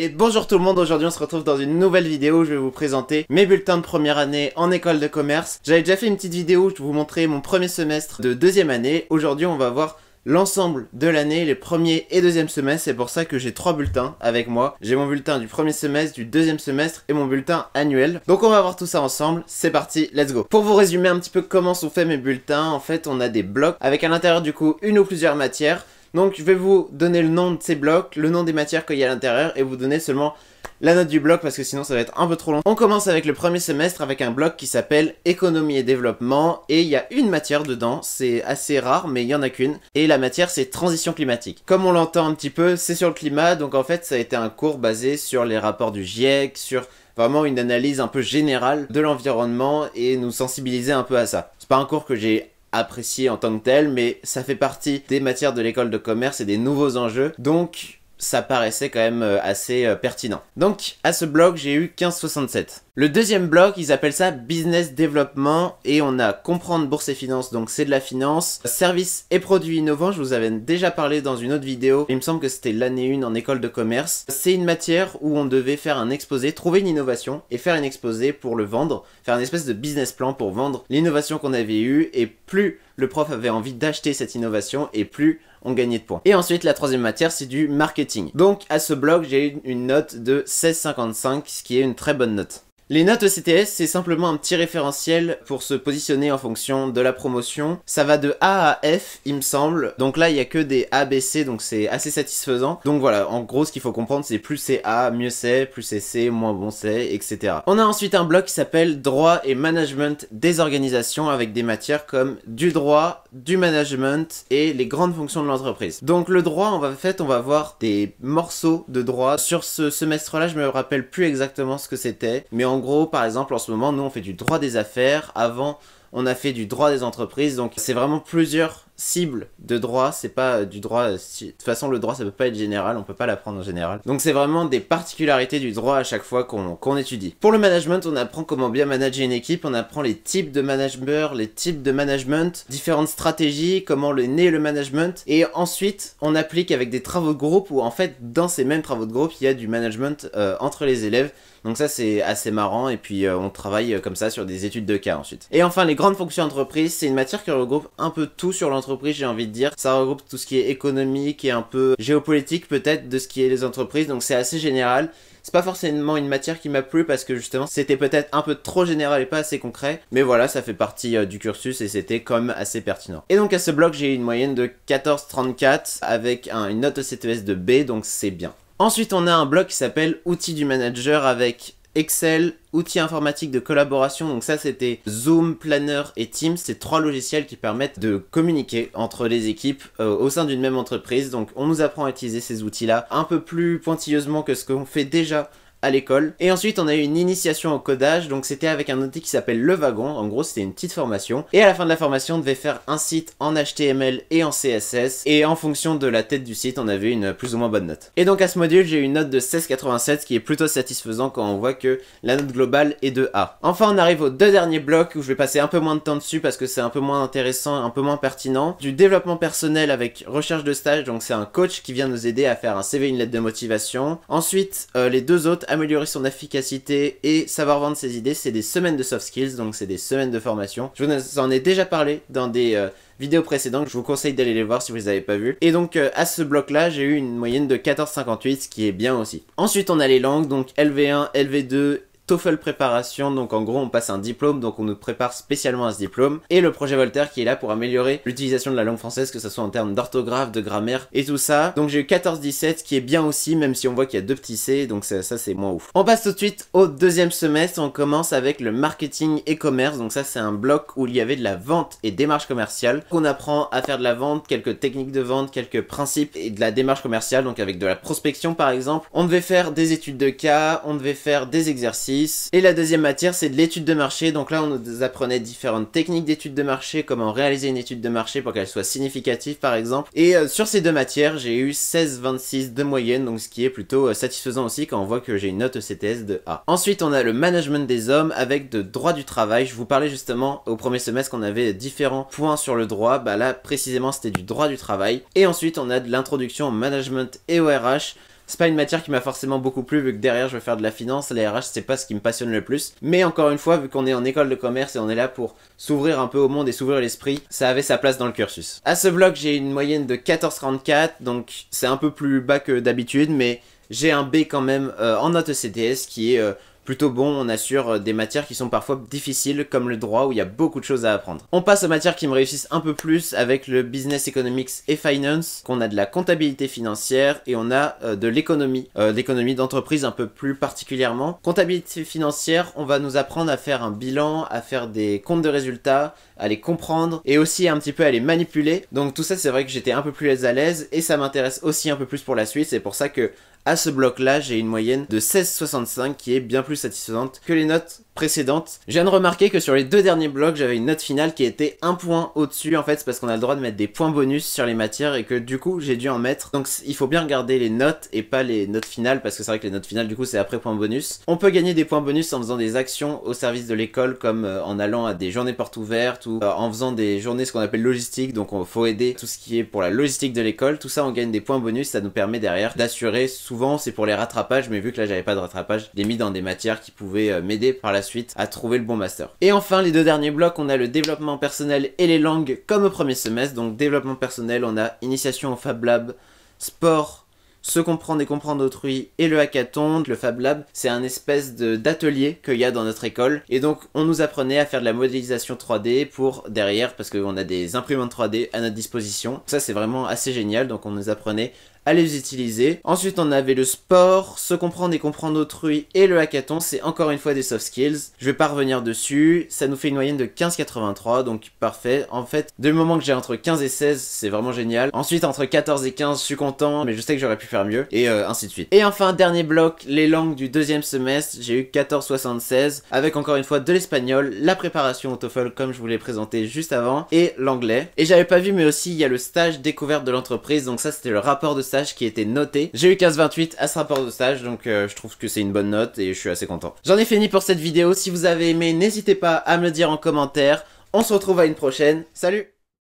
Et bonjour tout le monde, aujourd'hui on se retrouve dans une nouvelle vidéo où je vais vous présenter mes bulletins de première année en école de commerce. J'avais déjà fait une petite vidéo où je vous montrais mon premier semestre de deuxième année. Aujourd'hui on va voir l'ensemble de l'année, les premiers et deuxième semestres. C'est pour ça que j'ai 3 bulletins avec moi. J'ai mon bulletin du premier semestre, du deuxième semestre et mon bulletin annuel. Donc on va voir tout ça ensemble, c'est parti, let's go. Pour vous résumer un petit peu comment sont faits mes bulletins, en fait on a des blocs avec à l'intérieur du coup une ou plusieurs matières. Donc je vais vous donner le nom de ces blocs, le nom des matières qu'il y a à l'intérieur et vous donner seulement la note du bloc parce que sinon ça va être un peu trop long. On commence avec le premier semestre avec un bloc qui s'appelle économie et développement et il y a une matière dedans, c'est assez rare mais il y en a qu'une et la matière c'est transition climatique. Comme on l'entend un petit peu, c'est sur le climat donc en fait ça a été un cours basé sur les rapports du GIEC, sur vraiment une analyse un peu générale de l'environnement et nous sensibiliser un peu à ça. C'est pas un cours que j'ai apprécié en tant que tel, mais ça fait partie des matières de l'école de commerce et des nouveaux enjeux, donc ça paraissait quand même assez pertinent. Donc à ce bloc j'ai eu 15,67. Le deuxième bloc ils appellent ça business développement et on a comprendre bourse et finance, donc c'est de la finance, services et produits innovants, je vous avais déjà parlé dans une autre vidéo, il me semble que c'était l'année 1 en école de commerce. C'est une matière où on devait faire un exposé, trouver une innovation et faire un exposé pour le vendre, faire une espèce de business plan pour vendre l'innovation qu'on avait eue et plus le prof avait envie d'acheter cette innovation et plus on gagnait de points. Et ensuite la troisième matière c'est du marketing. Donc à ce bloc j'ai eu une note de 16,55 ce qui est une très bonne note. Les notes ECTS, c'est simplement un petit référentiel pour se positionner en fonction de la promotion. Ça va de A à F, il me semble. Donc là, il n'y a que des A, B, C, donc c'est assez satisfaisant. Donc voilà, en gros, ce qu'il faut comprendre, c'est plus c'est A, mieux c'est, plus c'est C, moins bon c'est, etc. On a ensuite un bloc qui s'appelle droit et management des organisations avec des matières comme du droit, du management et les grandes fonctions de l'entreprise. Donc le droit, on va voir des morceaux de droit. Sur ce semestre-là, je me rappelle plus exactement ce que c'était, mais en gros, par exemple, en ce moment, nous, on fait du droit des affaires. Avant, on a fait du droit des entreprises. Donc, c'est vraiment plusieurs cibles de droit. C'est pas du droit... De toute façon, le droit, ça peut pas être général. On peut pas l'apprendre en général. Donc, c'est vraiment des particularités du droit à chaque fois qu'on étudie. Pour le management, on apprend comment bien manager une équipe. On apprend les types de management, les types de management, différentes stratégies, comment le naît le management. Et ensuite, on applique avec des travaux de groupe où, en fait, dans ces mêmes travaux de groupe, il y a du management entre les élèves. Donc ça c'est assez marrant et puis on travaille comme ça sur des études de cas ensuite. Et enfin les grandes fonctions entreprises, c'est une matière qui regroupe un peu tout sur l'entreprise j'ai envie de dire. Ça regroupe tout ce qui est économique et un peu géopolitique peut-être de ce qui est les entreprises donc c'est assez général. C'est pas forcément une matière qui m'a plu parce que justement c'était peut-être un peu trop général et pas assez concret. Mais voilà ça fait partie du cursus et c'était quand même assez pertinent. Et donc à ce bloc j'ai eu une moyenne de 14,34 avec une note ECTS de B donc c'est bien. Ensuite, on a un bloc qui s'appelle outils du manager avec Excel, outils informatiques de collaboration. Donc ça, c'était Zoom, Planner et Teams. C'est 3 logiciels qui permettent de communiquer entre les équipes au sein d'une même entreprise. Donc on nous apprend à utiliser ces outils-là un peu plus pointilleusement que ce qu'on fait déjà à l'école. Et ensuite on a eu une initiation au codage, donc c'était avec un outil qui s'appelle Le Wagon, en gros c'était une petite formation, et à la fin de la formation on devait faire un site en HTML et en CSS, et en fonction de la tête du site on avait une plus ou moins bonne note. Et donc à ce module j'ai eu une note de 16,87, ce qui est plutôt satisfaisant quand on voit que la note globale est de A. Enfin on arrive au deux derniers blocs où je vais passer un peu moins de temps dessus parce que c'est un peu moins intéressant, un peu moins pertinent. Du développement personnel avec recherche de stage, donc c'est un coach qui vient nous aider à faire un CV, une lettre de motivation. Ensuite les deux autres, améliorer son efficacité et savoir vendre ses idées, c'est des semaines de soft skills, donc c'est des semaines de formation. Je vous en ai déjà parlé dans des vidéos précédentes, je vous conseille d'aller les voir si vous les avez pas vues. Et donc à ce bloc là, j'ai eu une moyenne de 14,58, ce qui est bien aussi. Ensuite on a les langues, donc LV1, LV2, TOEFL préparation, donc en gros on passe un diplôme, donc on nous prépare spécialement à ce diplôme, et le projet Voltaire qui est là pour améliorer l'utilisation de la langue française, que ce soit en termes d'orthographe, de grammaire et tout ça. Donc j'ai eu 14,17 ce qui est bien aussi, même si on voit qu'il y a 2 petits C, donc ça c'est moins ouf. On passe tout de suite au deuxième semestre, on commence avec le marketing et commerce, donc ça c'est un bloc où il y avait de la vente et démarche commerciale. On apprend à faire de la vente, quelques techniques de vente, quelques principes et de la démarche commerciale, donc avec de la prospection par exemple. On devait faire des études de cas, on devait faire des exercices. Et la deuxième matière c'est de l'étude de marché, donc là on nous apprenait différentes techniques d'étude de marché, comment réaliser une étude de marché pour qu'elle soit significative par exemple. Et sur ces deux matières j'ai eu 16,26 de moyenne, donc ce qui est plutôt satisfaisant aussi quand on voit que j'ai une note ECTS de A. Ensuite on a le management des hommes avec de droit du travail. Je vous parlais justement au premier semestre qu'on avait différents points sur le droit, bah là précisément c'était du droit du travail. Et ensuite on a de l'introduction au management et au RH. C'est pas une matière qui m'a forcément beaucoup plu vu que derrière je veux faire de la finance, les RH c'est pas ce qui me passionne le plus. Mais encore une fois, vu qu'on est en école de commerce et on est là pour s'ouvrir un peu au monde et s'ouvrir l'esprit, ça avait sa place dans le cursus. À ce bloc, j'ai une moyenne de 14,34, donc c'est un peu plus bas que d'habitude, mais j'ai un B quand même en note ECTS qui est plutôt bon. On assure des matières qui sont parfois difficiles comme le droit où il y a beaucoup de choses à apprendre. On passe aux matières qui me réussissent un peu plus avec le Business Economics et Finance, qu'on a de la comptabilité financière et on a de l'économie d'entreprise un peu plus particulièrement. Comptabilité financière, on va nous apprendre à faire un bilan, à faire des comptes de résultats, à les comprendre et aussi un petit peu à les manipuler. Donc tout ça c'est vrai que j'étais un peu plus à l'aise et ça m'intéresse aussi un peu plus pour la suite. C'est pour ça que à ce bloc là j'ai une moyenne de 16,65 qui est bien plus satisfaisante que les notes précédentes. Je viens de remarquer que sur les deux derniers blocs j'avais une note finale qui était un point au-dessus. En fait c'est parce qu'on a le droit de mettre des points bonus sur les matières et que du coup j'ai dû en mettre. Donc il faut bien regarder les notes et pas les notes finales parce que c'est vrai que les notes finales du coup c'est après points bonus. On peut gagner des points bonus en faisant des actions au service de l'école comme en allant à des journées portes ouvertes ou en faisant des journées ce qu'on appelle logistique. Donc il faut aider tout ce qui est pour la logistique de l'école. Tout ça on gagne des points bonus, ça nous permet derrière d'assurer, souvent c'est pour les rattrapages mais vu que là j'avais pas de rattrapage, je l'ai mis dans des matières qui pouvaient m'aider par la suite à trouver le bon master. Et enfin les deux derniers blocs, on a le développement personnel et les langues comme au premier semestre. Donc développement personnel, on a initiation au Fab Lab, sport, se comprendre et comprendre autrui et le hackathon. Le Fab Lab c'est un espèce d'atelier qu'il y a dans notre école et donc on nous apprenait à faire de la modélisation 3D pour derrière parce qu'on a des imprimantes 3D à notre disposition. Ça c'est vraiment assez génial, donc on nous apprenait à les utiliser. Ensuite on avait le sport, se comprendre et comprendre autrui et le hackathon, c'est encore une fois des soft skills. Je vais pas revenir dessus, ça nous fait une moyenne de 15,83 donc parfait. En fait, du moment que j'ai entre 15 et 16, c'est vraiment génial. Ensuite entre 14 et 15, je suis content, mais je sais que j'aurais pu faire mieux et ainsi de suite. Et enfin dernier bloc, les langues du deuxième semestre, j'ai eu 14,76 avec encore une fois de l'espagnol, la préparation au TOEFL comme je vous l'ai présenté juste avant et l'anglais. Et j'avais pas vu mais aussi il y a le stage découverte de l'entreprise, donc ça c'était le rapport de stage qui était noté. J'ai eu 15,28 à ce rapport de stage, donc je trouve que c'est une bonne note et je suis assez content. J'en ai fini pour cette vidéo. Si vous avez aimé, n'hésitez pas à me le dire en commentaire. On se retrouve à une prochaine. Salut!